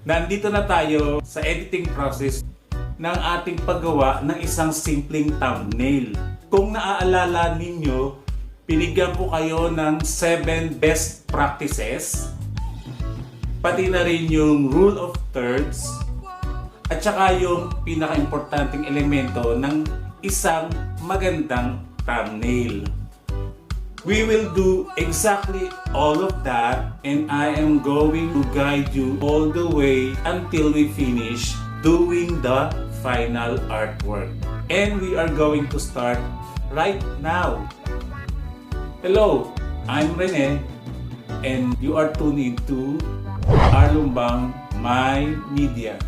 Nandito na tayo sa editing process ng ating paggawa ng isang simpleng thumbnail. Kung naaalala ninyo, binigyan ko kayo ng 7 best practices, pati na rin yung rule of thirds, at saka yung pinaka-importanting elemento ng isang magandang thumbnail. We will do exactly all of that, and I am going to guide you all the way until we finish doing the final artwork. And we are going to start right now. Hello, I'm Rene, and you are tuning to RLumbang, my media.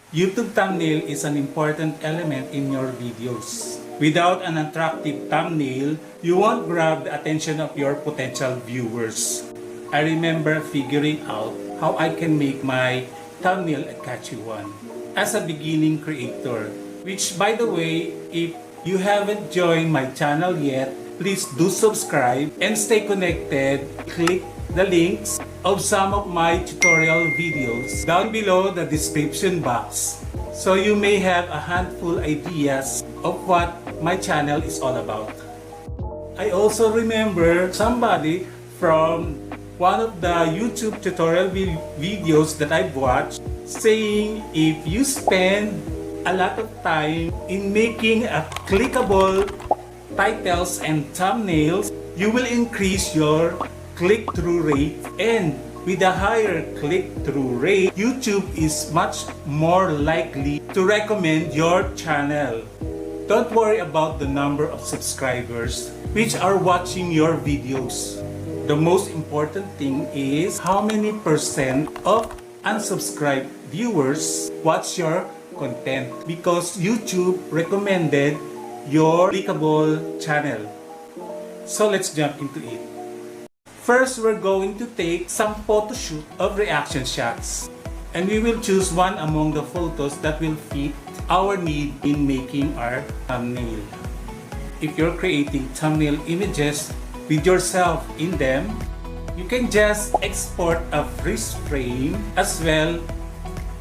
YouTube thumbnail is an important element in your videos. Without an attractive thumbnail, you won't grab the attention of your potential viewers. I remember figuring out how I can make my thumbnail a catchy one as a beginning creator. Which, by the way, if you haven't joined my channel yet, please do subscribe and stay connected. Click the links of some of my tutorial videos down below the description box, so you may have a handful ideas of what my channel is all about. I also remember somebody from one of the YouTube tutorial videos that I've watched saying if you spend a lot of time in making a clickable titles and thumbnails, you will increase your click-through rate, and with a higher click-through rate, YouTube is much more likely to recommend your channel. Don't worry about the number of subscribers which are watching your videos. The most important thing is how many percent of unsubscribed viewers watch your content, because YouTube recommended your clickable channel. So let's jump into it. First, we're going to take some photo shoot of reaction shots, and we will choose one among the photos that will fit our need in making our thumbnail. If you're creating thumbnail images with yourself in them, you can just export a freeze frame as well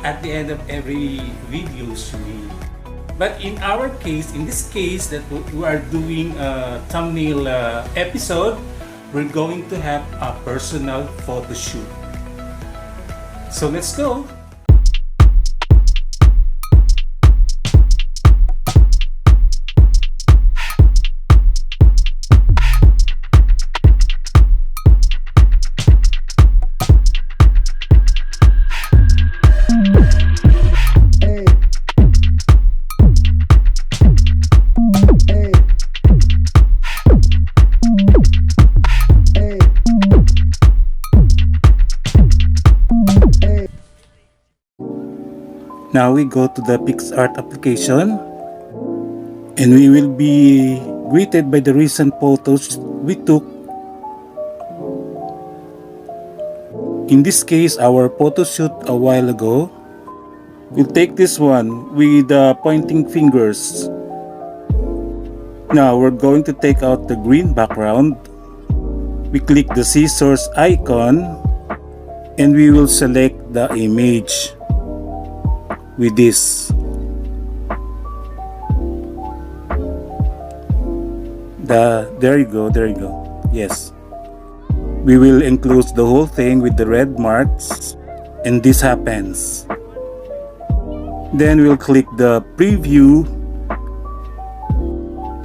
at the end of every video usually. But in our case, in this case that we are doing a thumbnail episode, we're going to have a personal photo shoot. So let's go! Now we go to the PixArt application, and we will be greeted by the recent photos we took. In this case, our photo shoot a while ago. We'll take this one with the pointing fingers. Now we're going to take out the green background. We click the scissors icon, and we will select the image with this. There you go, yes. We will enclose the whole thing with the red marks, and this happens. Then we'll click the preview,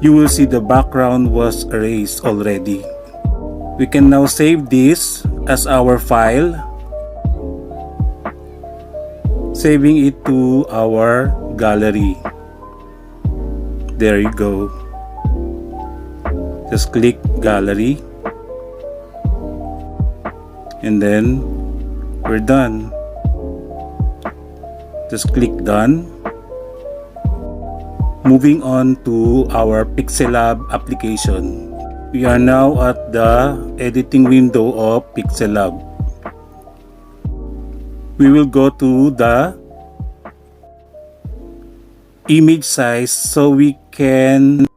you will see the background was erased already. We can now save this as our file, saving it to our gallery. There you go. Just click gallery and then we're done. Just click done. Moving on to our PixelLab application. We are now at the editing window of PixelLab. We will go to the image size so we can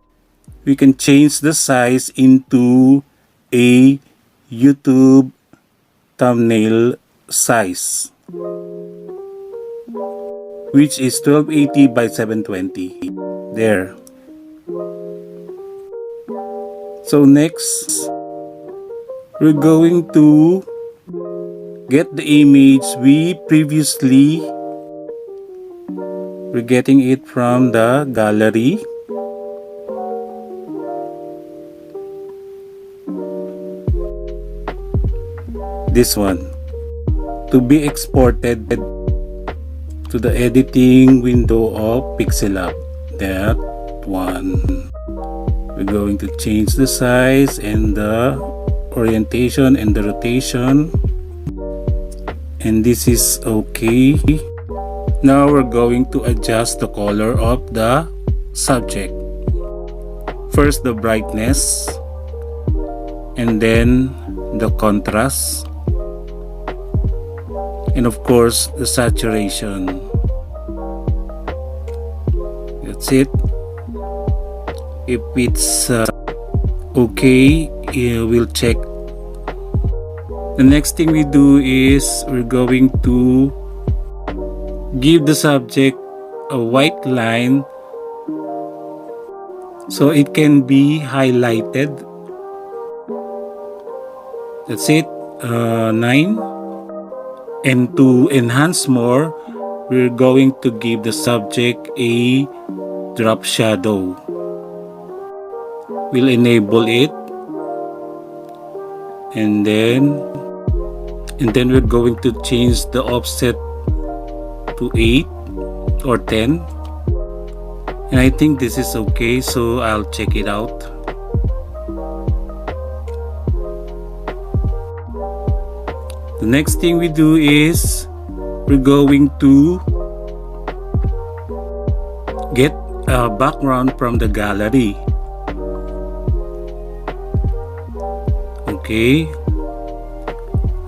change the size into a YouTube thumbnail size, which is 1280 by 720. There. So next, we're going to get the image we previously, we're getting it from the gallery. This one, to be exported to the editing window of PixelLab. That one. We're going to change the size and the orientation and the rotation, and this is okay. Now we're going to adjust the color of the subject. First the brightness, and then the contrast, and of course the saturation. That's it. If it's okay, we'll check. The next thing we do is we're going to give the subject a white line so it can be highlighted. That's it. 9. And to enhance more, we're going to give the subject a drop shadow. We'll enable it, and then we're going to change the offset to 8 or 10, and I think this is okay, so I'll check it out. The next thing we do is we're going to get a background from the gallery. Okay,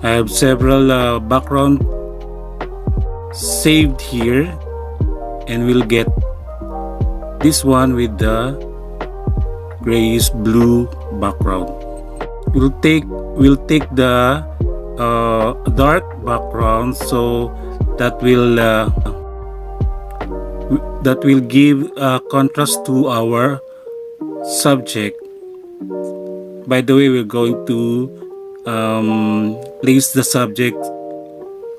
I have several background saved here, and we'll get this one with the grayish blue background. We'll take the dark background, so that will give contrast to our subject. By the way, we're going to place the subject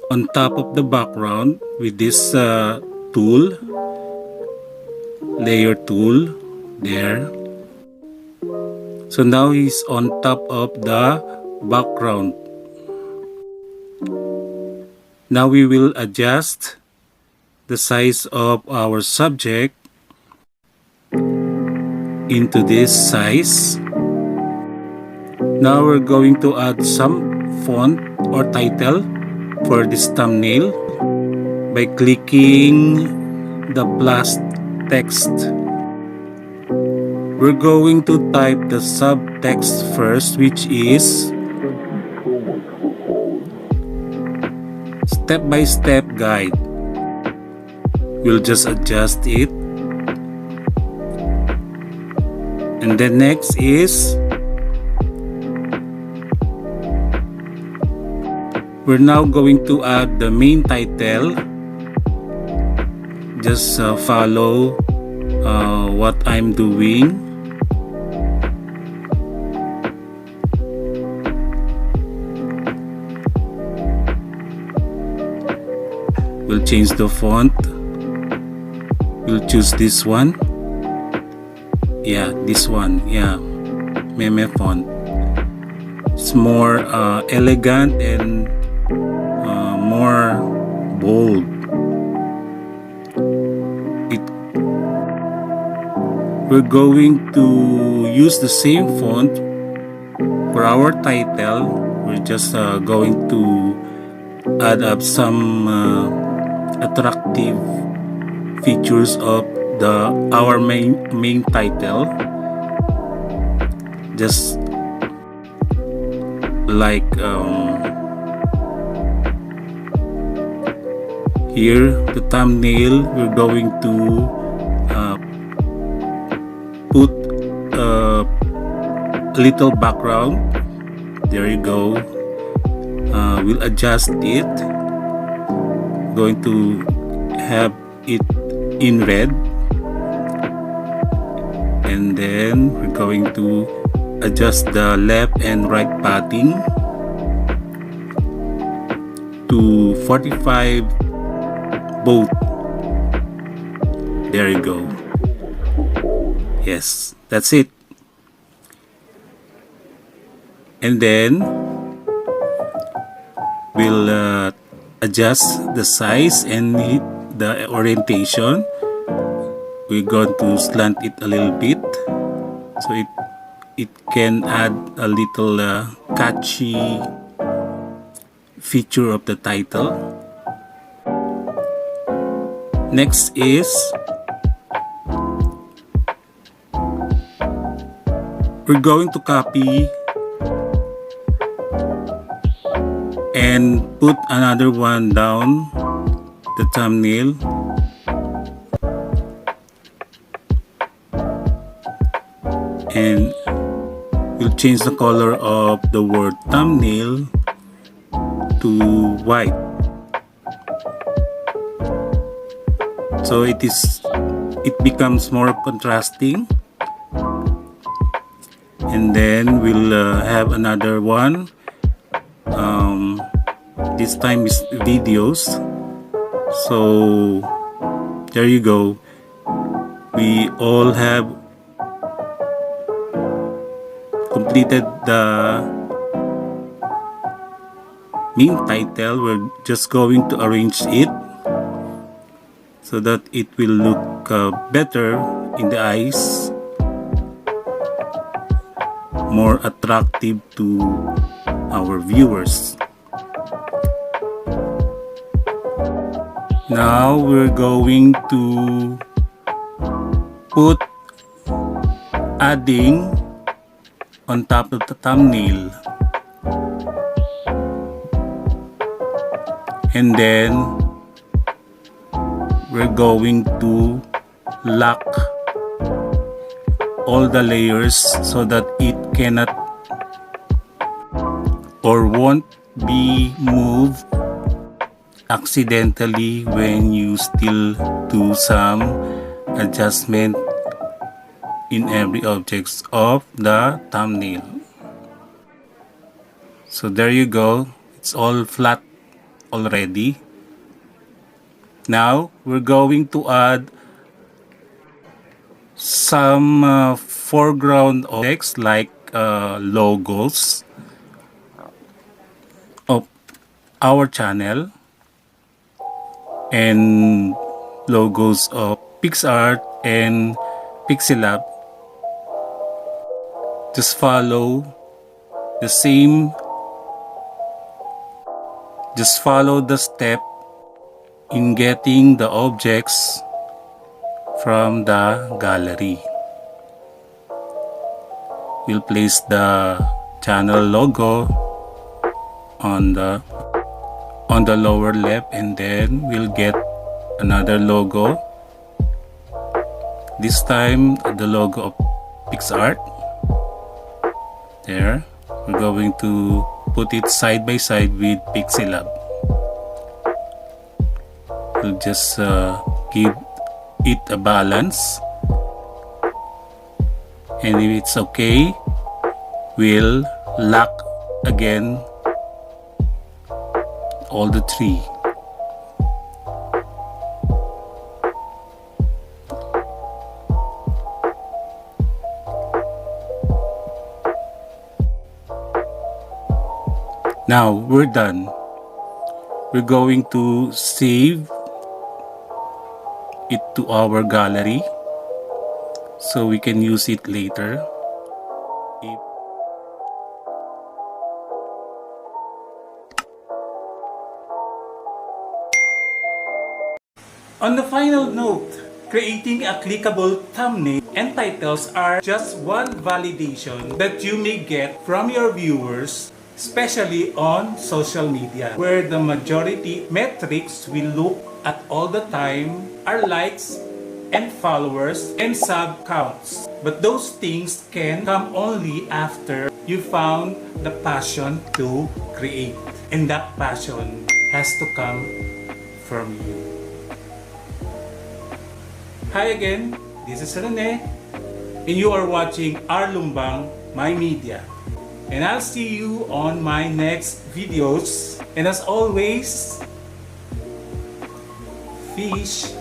on top of the background with this tool, layer tool, there. So now he's on top of the background. Now we will adjust the size of our subject into this size. Now we're going to add some font or title for this thumbnail by clicking the plus text. We're going to type the subtext first, which is step-by-step guide. We'll just adjust it. And then next is we're now going to add the main title. Just follow what I'm doing. We'll change the font. We'll choose this one. Yeah, this one. Yeah, meme font. It's more elegant and more bold. We're going to use the same font for our title. We're just going to add up some attractive features of our main title, just like here, the thumbnail. We're going to put a little background. There you go. We'll adjust it. Going to have it in red, and then we're going to adjust the left and right padding to 45 both. There you go. Yes, that's it. And then we'll adjust the size and the orientation. We're going to slant it a little bit so it can add a little catchy feature of the title. Next is we're going to copy and put another one down the thumbnail. And we'll change the color of the word thumbnail to white, so it becomes more contrasting. And then we'll have another one. This time is videos. So there you go. We all have completed the main title. We're just going to arrange it so that it will look better in the eyes, more attractive to our viewers. Now we're going to put adding on top of the thumbnail, and then we're going to lock all the layers so that it cannot or won't be moved accidentally when you still do some adjustment in every objects of the thumbnail. So there you go. It's all flat already. Now we're going to add some foreground objects like logos of our channel and logos of PixArt and PixelLab. Just follow the step in getting the objects from the gallery. We'll place the channel logo on the lower left, and then we'll get another logo. This time the logo of PixArt. There, we're going to put it side by side with PixelLab. We'll just give it a balance, and if it's okay, we'll lock again all the three. Now we're done. We're going to save it to our gallery so we can use it later. On the final note, creating a clickable thumbnail and titles are just one validation that you may get from your viewers, especially on social media, where the majority metrics we look at all the time are likes and followers and sub counts. But those things can come only after you found the passion to create. And that passion has to come from you. Hi again, this is Rene, and you are watching RLumbang, my media. And I'll see you on my next videos. And as always, fish